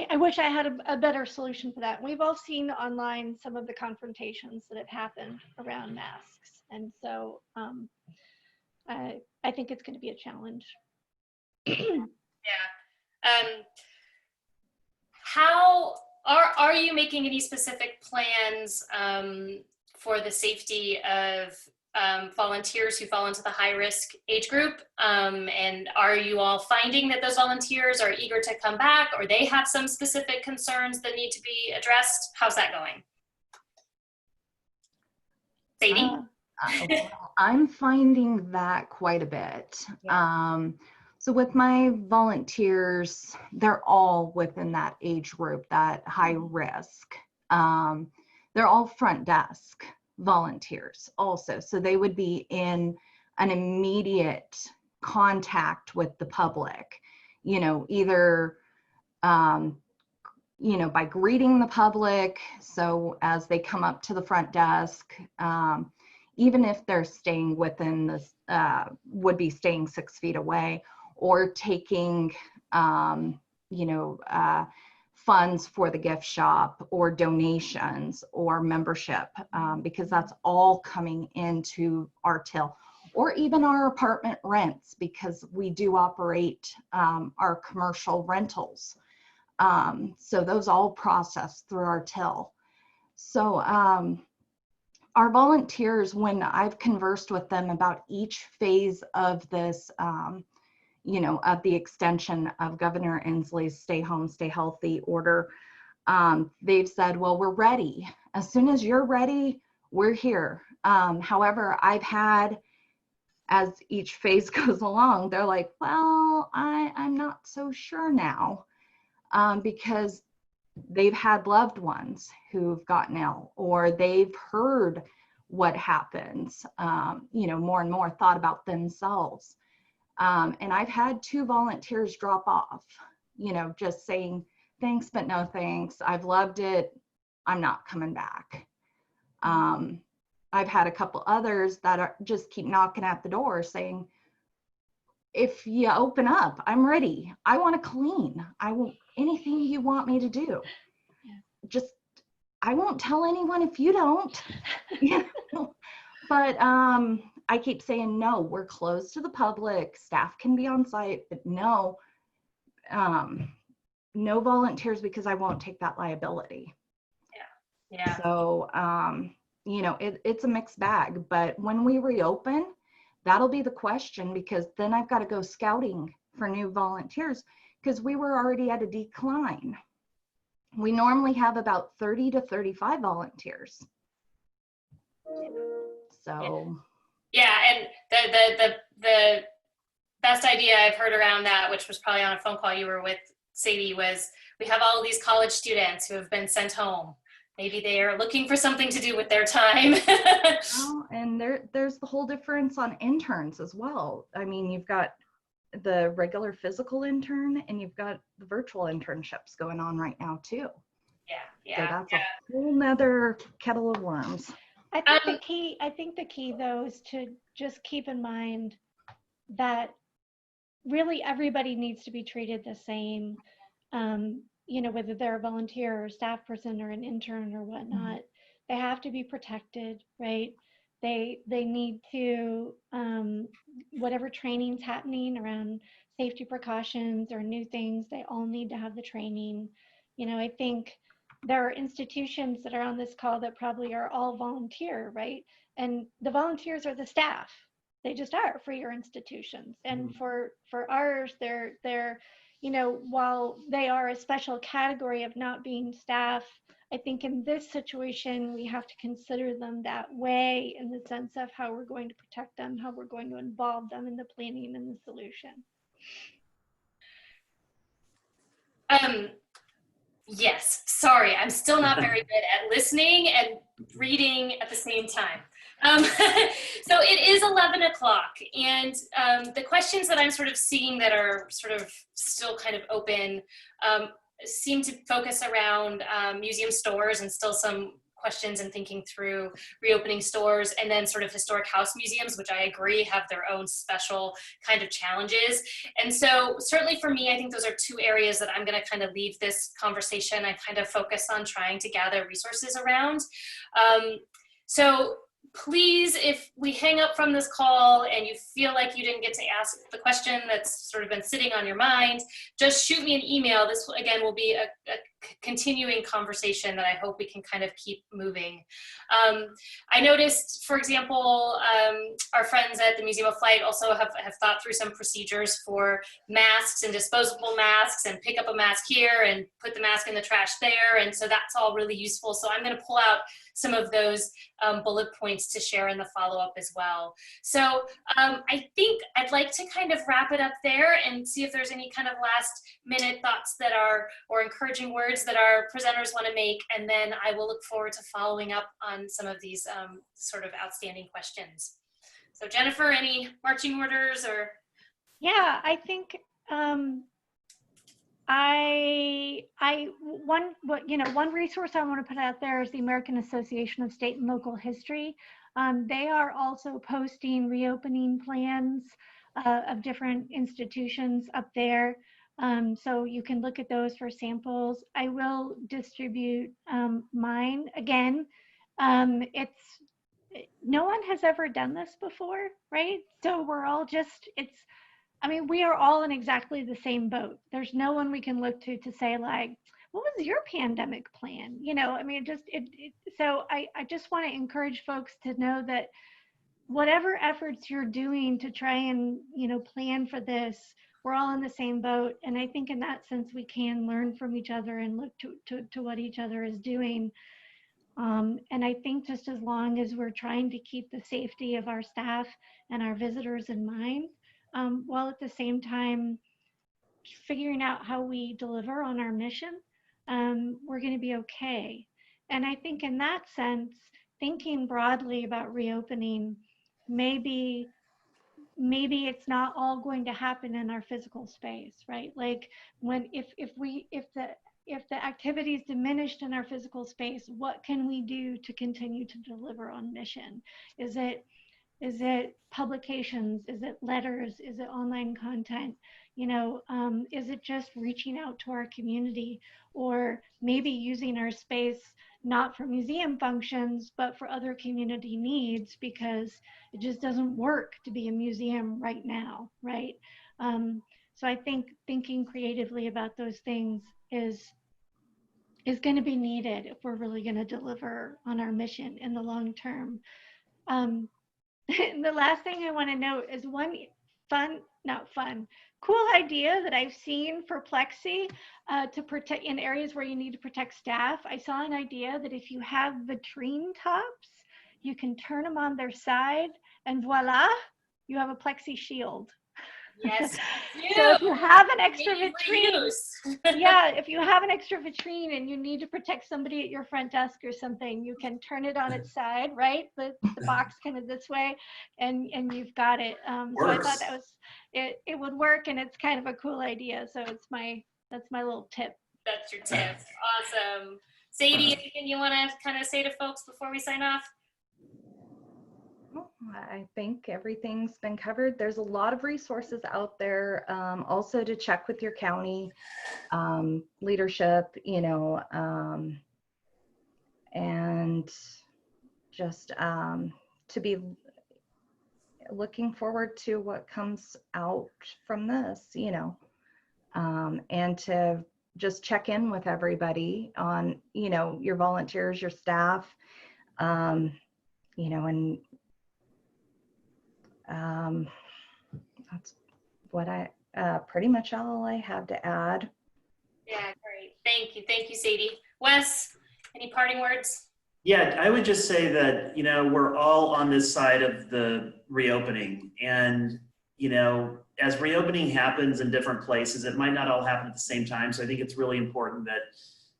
I wish I had a better solution for that. We've all seen online some of the confrontations that have happened around masks. And so I think it's gonna be a challenge. Yeah. How are you making any specific plans for the safety of volunteers who fall into the high-risk age group? And are you all finding that those volunteers are eager to come back, or they have some specific concerns that need to be addressed? How's that going? Sadie? I'm finding that quite a bit. Yeah. So with my volunteers, they're all within that age group, that high risk. They're all front desk volunteers also. So they would be in an immediate contact with the public, either, by greeting the public. So as they come up to the front desk, even if they're staying within this, would be staying 6 feet away, or taking, funds for the gift shop or donations or membership, because that's all coming into our till, or even our apartment rents, because we do operate our commercial rentals. So those all process through our till. So our volunteers, when I've conversed with them about each phase of this, of the extension of Governor Inslee's Stay Home, Stay Healthy order, they've said, well, we're ready. As soon as you're ready, we're here. However, I've had, as each phase goes along, they're like, well, I'm not so sure now, because they've had loved ones who've gotten ill, or they've heard what happens, more and more thought about themselves. And I've had 2 volunteers drop off, just saying, thanks, but no thanks. I've loved it. I'm not coming back. I've had a couple others that just keep knocking at the door saying, if you open up, I'm ready. I want to clean. I will, anything you want me to do. Just, I won't tell anyone if you don't. But I keep saying, no, we're closed to the public. Staff can be on site, but no volunteers, because I won't take that liability. Yeah. So, it's a mixed bag, but when we reopen, that'll be the question, because then I've got to go scouting for new volunteers, because we were already at a decline. We normally have about 30 to 35 volunteers. So yeah, and the best idea I've heard around that, which was probably on a phone call you were with, Sadie, was we have all of these college students who have been sent home. Maybe they are looking for something to do with their time. well, and there's the whole difference on interns as well. I mean, you've got the regular physical intern and you've got the virtual internships going on right now too. So that's a whole nother kettle of worms. I think the key though is to just keep in mind that really everybody needs to be treated the same. You know, whether they're a volunteer or staff person or an intern or whatnot, they have to be protected, right? They need to, whatever training's happening around safety precautions or new things, they all need to have the training. You know, I think there are institutions that are on this call that probably are all volunteer, right? And the volunteers are the staff. They just are for your institutions. And for ours, they're, you know, while they are a special category of not being staff, I think in this situation, we have to consider them that way in the sense of how we're going to protect them, how we're going to involve them in the planning and the solution. Yes, sorry, I'm still not very good at listening and reading at the same time. So it is 11 o'clock, and the questions that I'm sort of seeing that are sort of still kind of open seem to focus around museum stores, and still some questions and thinking through reopening stores, and then sort of historic house museums, which I agree have their own special kind of challenges. And so certainly for me, I think those are two areas that I'm going to kind of leave this conversation and kind of focus on trying to gather resources around. So please, if we hang up from this call and you feel like you didn't get to ask the question that's sort of been sitting on your mind, just shoot me an email. This, again, will be a continuing conversation that I hope we can kind of keep moving. I noticed, for example, our friends at the Museum of Flight also have thought through some procedures for masks and disposable masks, and pick up a mask here and put the mask in the trash there. And so that's all really useful. So I'm going to pull out some of those bullet points to share in the follow-up as well. So I think I'd like to kind of wrap it up there and see if there's any kind of last minute thoughts that are, or encouraging words that our presenters want to make, and then I will look forward to following up on some of these sort of outstanding questions. So Jennifer, any marching orders or? Yeah, I think one resource I want to put out there is the American Association of State and Local History. They are also posting reopening plans of different institutions up there. So you can look at those for samples. I will distribute mine. Again, no one has ever done this before, right? So we're all just, we are all in exactly the same boat. There's no one we can look to say like, what was your pandemic plan? You know, so I just want to encourage folks to know that whatever efforts you're doing to try and, plan for this, we're all in the same boat. And I think in that sense, we can learn from each other and look to what each other is doing. And I think just as long as we're trying to keep the safety of our staff and our visitors in mind, while at the same time figuring out how we deliver on our mission, we're going to be okay. And I think in that sense, thinking broadly about reopening, maybe it's not all going to happen in our physical space, right? Like if the activity is diminished in our physical space, what can we do to continue to deliver on mission? Is it publications? Is it letters? Is it online content? Is it just reaching out to our community, or maybe using our space not for museum functions, but for other community needs, because it just doesn't work to be a museum right now, right? So I think thinking creatively about those things is going to be needed if we're really going to deliver on our mission in the long term. And the last thing I want to note is cool idea that I've seen for plexi to protect in areas where you need to protect staff. I saw an idea that if you have vitrine tops, you can turn them on their side and voila, you have a plexi shield. Yes. So if you have an extra Maybe vitrine, reuse. yeah, if you have an extra vitrine and you need to protect somebody at your front desk or something, you can turn it on its side, right? The box kind of this way, and you've got it. So I thought that was it would work, and it's kind of a cool idea. So that's my little tip. That's your tip. Awesome. Sadie, anything you want to kind of say to folks before we sign off? I think everything's been covered. There's a lot of resources out there, also to check with your county leadership, you know, and just to be looking forward to what comes out from this, you know, and to just check in with everybody on, you know, your volunteers, your staff, you know, and that's what pretty much all I have to add. Yeah, great. Thank you, Sadie. Wes, any parting words? Yeah, I would just say that, you know, we're all on this side of the reopening, and, you know, as reopening happens in different places, it might not all happen at the same time. So I think it's really important that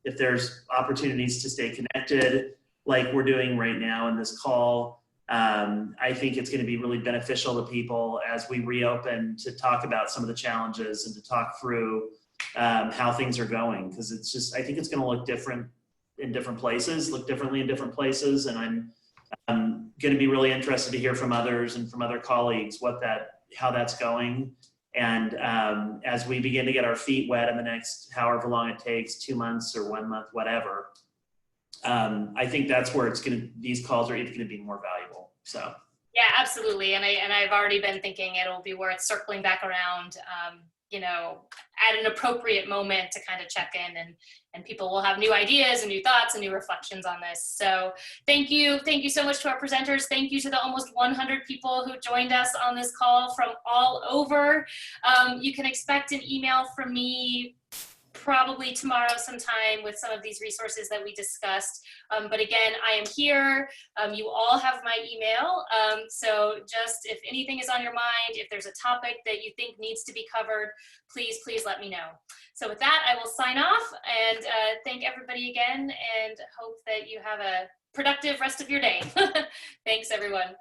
if there's opportunities to stay connected, like we're doing right now in this call, I think it's going to be really beneficial to people as we reopen to talk about some of the challenges and to talk through how things are going. Because it's just, I think it's going to look different in different places, look differently in different places. And I'm going to be really interested to hear from others and from other colleagues how that's going. And as we begin to get our feet wet in the next however long it takes, 2 months or 1 month, whatever, I think that's where these calls are even going to be more valuable. So. Yeah, absolutely. And I've already been thinking it'll be worth circling back around, you know, at an appropriate moment to kind of check in, and people will have new ideas and new thoughts and new reflections on this. So thank you so much to our presenters. Thank you to the almost 100 people who joined us on this call from all over. You can expect an email from me probably tomorrow sometime with some of these resources that we discussed. But again, I am here. You all have my email. So just if anything is on your mind, if there's a topic that you think needs to be covered, please let me know. So with that, I will sign off and thank everybody again, and hope that you have a productive rest of your day. Thanks, everyone.